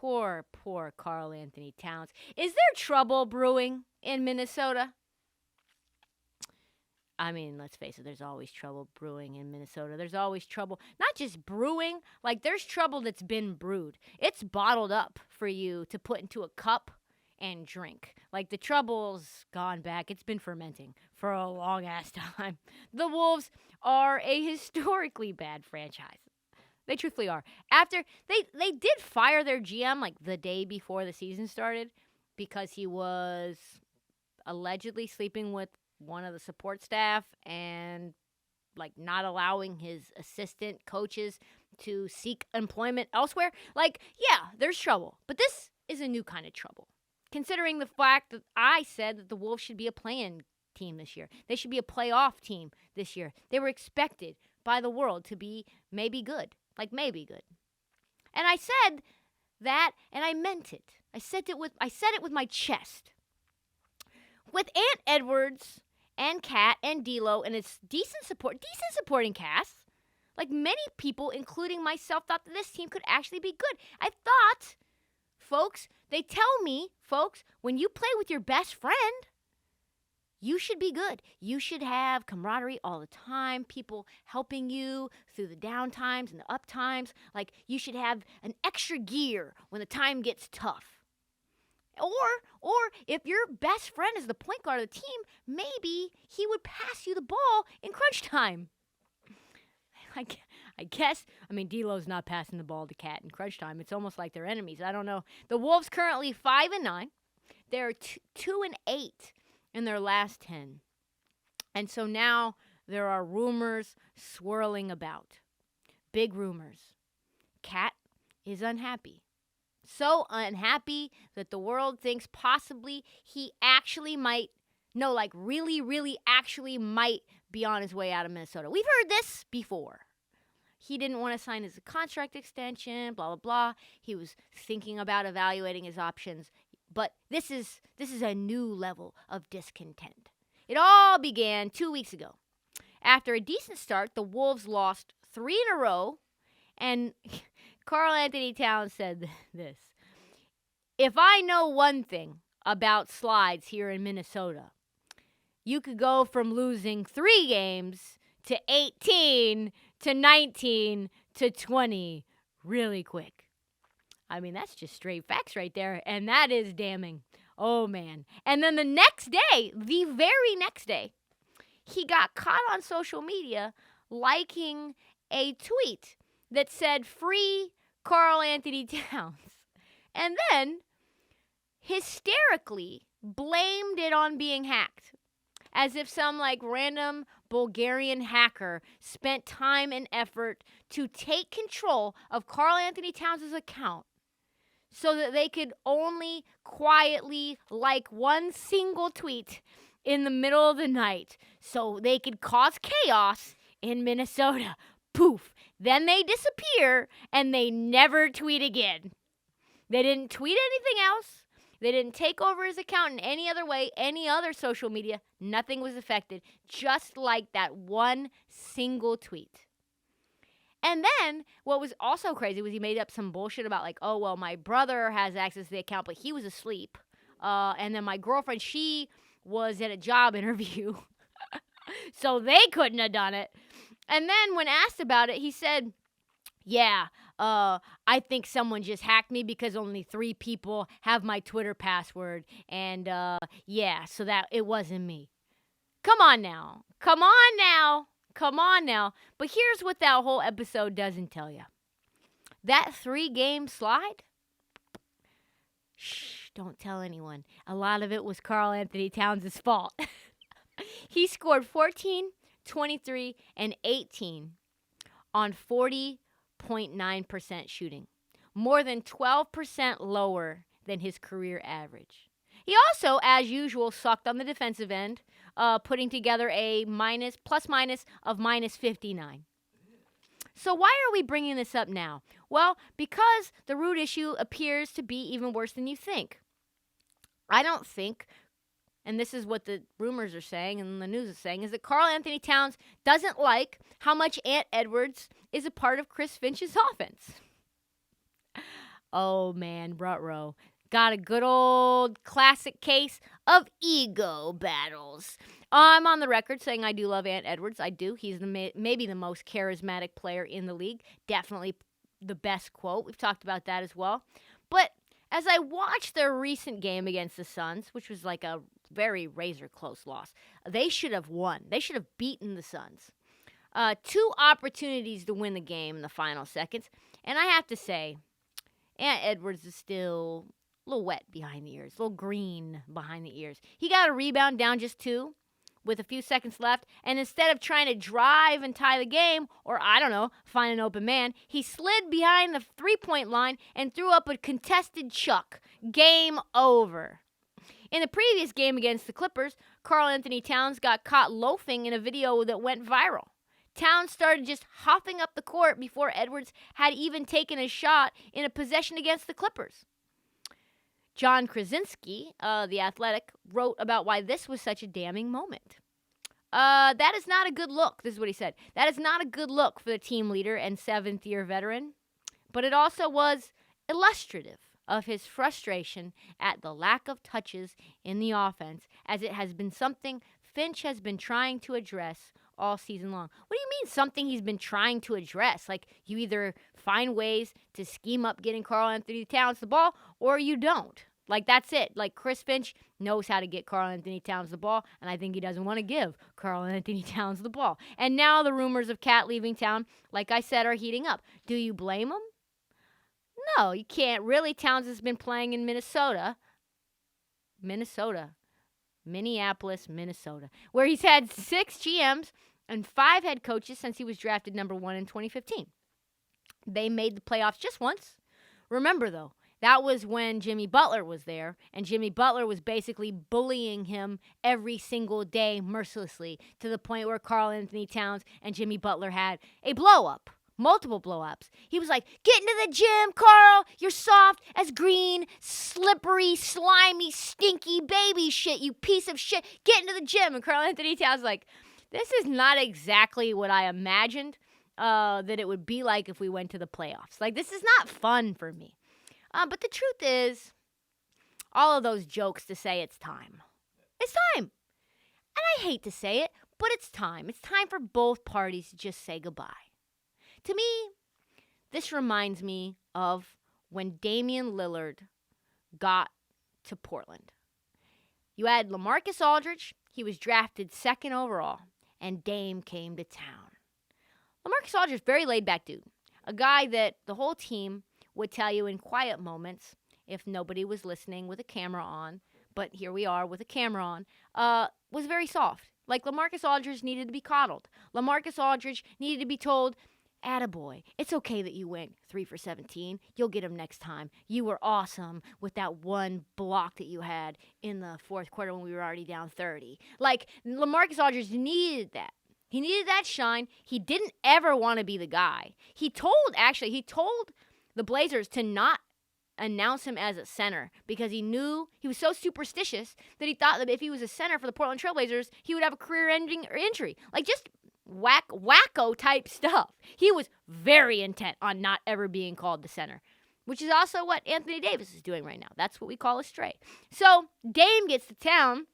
Poor Karl Anthony Towns. Is there trouble brewing in Minnesota? I mean, let's face it, there's always trouble brewing in Minnesota. There's always trouble, not just brewing, like there's trouble that's been brewed. It's bottled up for you to put into a cup and drink. Like the trouble's gone back. It's been fermenting for a long ass time. The Wolves are a historically bad franchise. They truthfully are. After they did fire their GM like the day before the season started because he was allegedly sleeping with one of the support staff and like not allowing his assistant coaches to seek employment elsewhere. Like, yeah, there's trouble. But this is a new kind of trouble. Considering the fact that I said that the Wolves should be a play-in team this year. They should be a playoff team this year. They were expected by the world to be maybe good. Like maybe good. And I said that and I meant it. I said it with my chest. With Ant Edwards and Kat and D'Lo and its decent supporting cast, like many people, including myself, thought that this team could actually be good. I thought, folks, they tell me, folks, when you play with your best friend, you should be good. You should have camaraderie all the time, people helping you through the down times and the up times. Like, you should have an extra gear when the time gets tough. Or if your best friend is the point guard of the team, maybe he would pass you the ball in crunch time. I guess, D'Lo's not passing the ball to Cat in crunch time. It's almost like they're enemies. I don't know. The Wolves currently 5-9. They're 2-8 in their last 10. And so now there are rumors swirling about. Big rumors. Cat is unhappy. So unhappy that the world thinks possibly he actually might, really actually might be on his way out of Minnesota. We've heard this before. He didn't want to sign his contract extension, blah, blah, blah. He was thinking about evaluating his options. But this is a new level of discontent. It all began 2 weeks ago. After a decent start, the Wolves lost 3 in a row, and Karl Anthony Towns said this: "If I know one thing about slides here in Minnesota, you could go from losing 3 games to 18 to 19 to 20 really quick." That's just straight facts right there, and that is damning. Oh, man. And then the very next day, he got caught on social media liking a tweet that said, "Free Karl Anthony Towns," and then hysterically blamed it on being hacked, as if some random Bulgarian hacker spent time and effort to take control of Karl Anthony Towns' account so that they could only quietly like one single tweet in the middle of the night so they could cause chaos in Minnesota. Poof. Then they disappear and they never tweet again. They didn't tweet anything else. They didn't take over his account in any other way, any other social media. Nothing was affected, just like that one single tweet. And then what was also crazy was he made up some bullshit about my brother has access to the account, but he was asleep. And then my girlfriend, she was at a job interview, so they couldn't have done it. And then when asked about it, he said, "Yeah, I think someone just hacked me because only 3 people have my Twitter password. And so that it wasn't me." Come on now. But here's what that whole episode doesn't tell you. That 3-game slide? Shh, don't tell anyone. A lot of it was Karl Anthony Towns' fault. He scored 14, 23, and 18 on 40.9% shooting. More than 12% lower than his career average. He also, as usual, sucked on the defensive end, putting together a plus-minus of minus 59. So why are we bringing this up now? Well, because the root issue appears to be even worse than you think. I don't think, and this is what the rumors are saying and the news is saying, is that Karl Anthony Towns doesn't like how much Ant Edwards is a part of Chris Finch's offense. Oh, man, Rutrow. Got a good old classic case of ego battles. I'm on the record saying I do love Ant Edwards. I do. He's maybe the most charismatic player in the league. Definitely the best quote. We've talked about that as well. But as I watched their recent game against the Suns, which was like a very razor-close loss, they should have won. They should have beaten the Suns. 2 opportunities to win the game in the final seconds. And I have to say, Ant Edwards is still a little wet behind the ears, a little green behind the ears. He got a rebound down just 2 with a few seconds left, and instead of trying to drive and tie the game, or I don't know, find an open man, he slid behind the 3-point line and threw up a contested chuck. Game over. In the previous game against the Clippers, Karl Anthony Towns got caught loafing in a video that went viral. Towns started just hopping up the court before Edwards had even taken a shot in a possession against the Clippers. John Krasinski, The Athletic, wrote about why this was such a damning moment. That is not a good look, this is what he said. That is not a good look for the team leader and 7th-year veteran, but it also was illustrative of his frustration at the lack of touches in the offense, as it has been something Finch has been trying to address all season long. What do you mean something he's been trying to address? Like, you either find ways to scheme up getting Karl Anthony Towns the ball, or you don't. Like, that's it. Like, Chris Finch knows how to get Karl Anthony Towns the ball, and I think he doesn't want to give Karl Anthony Towns the ball. And now the rumors of Cat leaving town, like I said, are heating up. Do you blame him? No, you can't really. Towns has been playing in Minnesota, Minneapolis, Minnesota, where he's had 6 GMs and 5 head coaches since he was drafted number 1 in 2015. They made the playoffs just once. Remember, though, that was when Jimmy Butler was there, and Jimmy Butler was basically bullying him every single day mercilessly, to the point where Karl Anthony Towns and Jimmy Butler had a blow-up. Multiple blow-ups. He was like, get into the gym, Karl. You're soft as green, slippery, slimy, stinky baby shit, you piece of shit. Get into the gym. And Karl Anthony Towns was like, this is not exactly what I imagined that it would be like if we went to the playoffs. Like, this is not fun for me. But the truth is, all of those jokes to say it's time. It's time. And I hate to say it, but it's time. It's time for both parties to just say goodbye. To me, this reminds me of when Damian Lillard got to Portland. You had LaMarcus Aldridge. He was drafted 2nd overall, and Dame came to town. LaMarcus Aldridge, very laid-back dude. A guy that the whole team would tell you in quiet moments, if nobody was listening with a camera on, but here we are with a camera on, was very soft. Like, LaMarcus Aldridge needed to be coddled. LaMarcus Aldridge needed to be told, attaboy, it's okay that you went 3 for 17. You'll get him next time. You were awesome with that one block that you had in the 4th quarter when we were already down 30. Like, LaMarcus Aldridge needed that. He needed that shine. He didn't ever want to be the guy. He told the Blazers to not announce him as a center because he knew he was so superstitious that he thought that if he was a center for the Portland Trailblazers, he would have a career-ending injury. Like, just wacko type stuff. He was very intent on not ever being called the center, which is also what Anthony Davis is doing right now. That's what we call a stray. So Dame gets to town.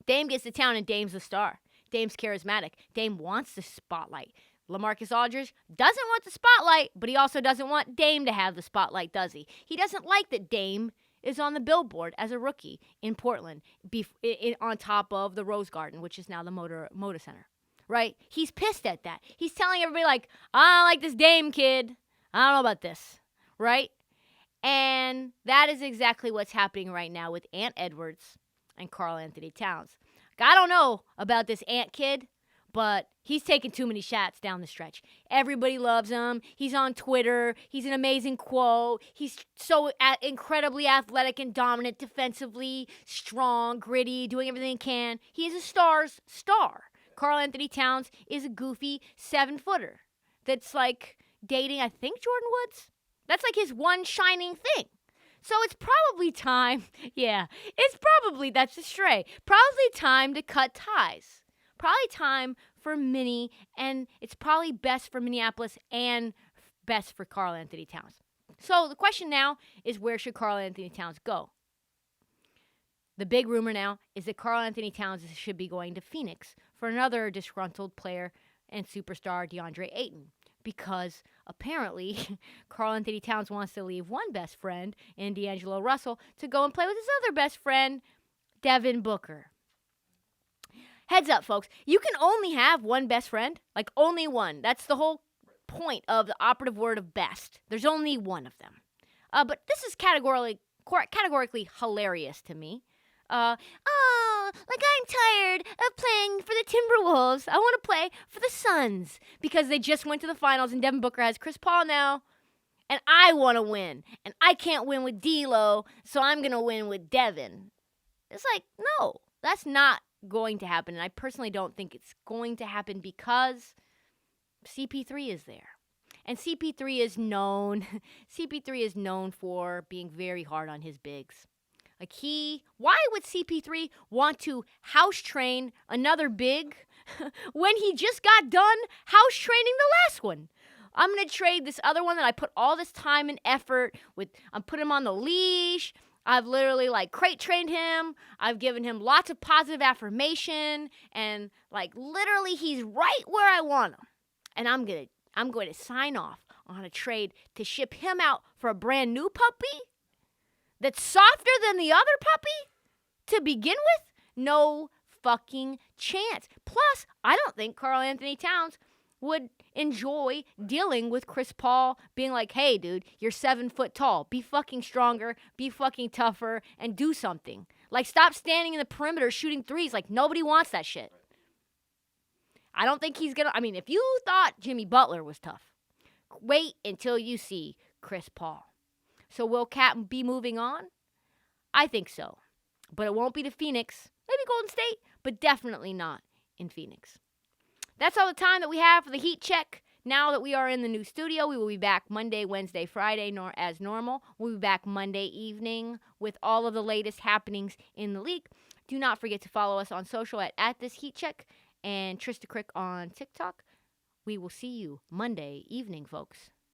And Dame's the star. Dame's charismatic. Dame wants the spotlight. LaMarcus Aldridge doesn't want the spotlight, but he also doesn't want Dame to have the spotlight, does he? He doesn't like that Dame is on the billboard as a rookie in Portland on top of the Rose Garden, which is now the Moda Center. Right? He's pissed at that. He's telling everybody, like, I don't like this Dame kid. I don't know about this. Right? And that is exactly what's happening right now with Ant Edwards and Karl Anthony Towns. I don't know about this Ant kid, but he's taking too many shots down the stretch. Everybody loves him. He's on Twitter. He's an amazing quote. He's so incredibly athletic and dominant defensively, strong, gritty, doing everything he can. He is a star's star. Karl Anthony Towns is a goofy 7-footer that's like dating, I think, Jordan Woods. That's like his one shining thing. So it's probably time, that's a stray. Probably time to cut ties. Probably time for Minnie, and it's probably best for Minneapolis and best for Karl Anthony Towns. So the question now is, where should Karl Anthony Towns go? The big rumor now is that Karl Anthony Towns should be going to Phoenix for another disgruntled player and superstar, DeAndre Ayton, because apparently Karl Anthony Towns wants to leave one best friend in D'Angelo Russell to go and play with his other best friend, Devin Booker. Heads up, folks. You can only have one best friend. Like, only one. That's the whole point of the operative word of best. There's only one of them. But this is categorically hilarious to me. I'm tired of playing for the Timberwolves. I want to play for the Suns because they just went to the finals and Devin Booker has Chris Paul now. And I want to win. And I can't win with D'Lo, so I'm going to win with Devin. It's like, no, that's not going to happen. And I personally don't think it's going to happen because CP3 is there. And CP3 is known for being very hard on his bigs. Like, why would CP3 want to house train another big when he just got done house training the last one? I'm going to trade this other one that I put all this time and effort with. I'm putting him on the leash. I've literally, crate trained him. I've given him lots of positive affirmation. And, literally, he's right where I want him. And I'm going to sign off on a trade to ship him out for a brand new puppy that's softer than the other puppy to begin with? No fucking chance. Plus, I don't think Karl Anthony Towns would enjoy dealing with Chris Paul being like, hey, dude, you're 7 foot tall. Be fucking stronger, be fucking tougher, and do something. Stop standing in the perimeter shooting threes. Nobody wants that shit. I don't think he's gonna. If you thought Jimmy Butler was tough, wait until you see Chris Paul. So will Cat be moving on? I think so. But it won't be to Phoenix. Maybe Golden State, but definitely not in Phoenix. That's all the time that we have for the Heat Check. Now that we are in the new studio, we will be back Monday, Wednesday, Friday, as normal. We'll be back Monday evening with all of the latest happenings in the league. Do not forget to follow us on social at This Heat Check and Trysta Krick on TikTok. We will see you Monday evening, folks.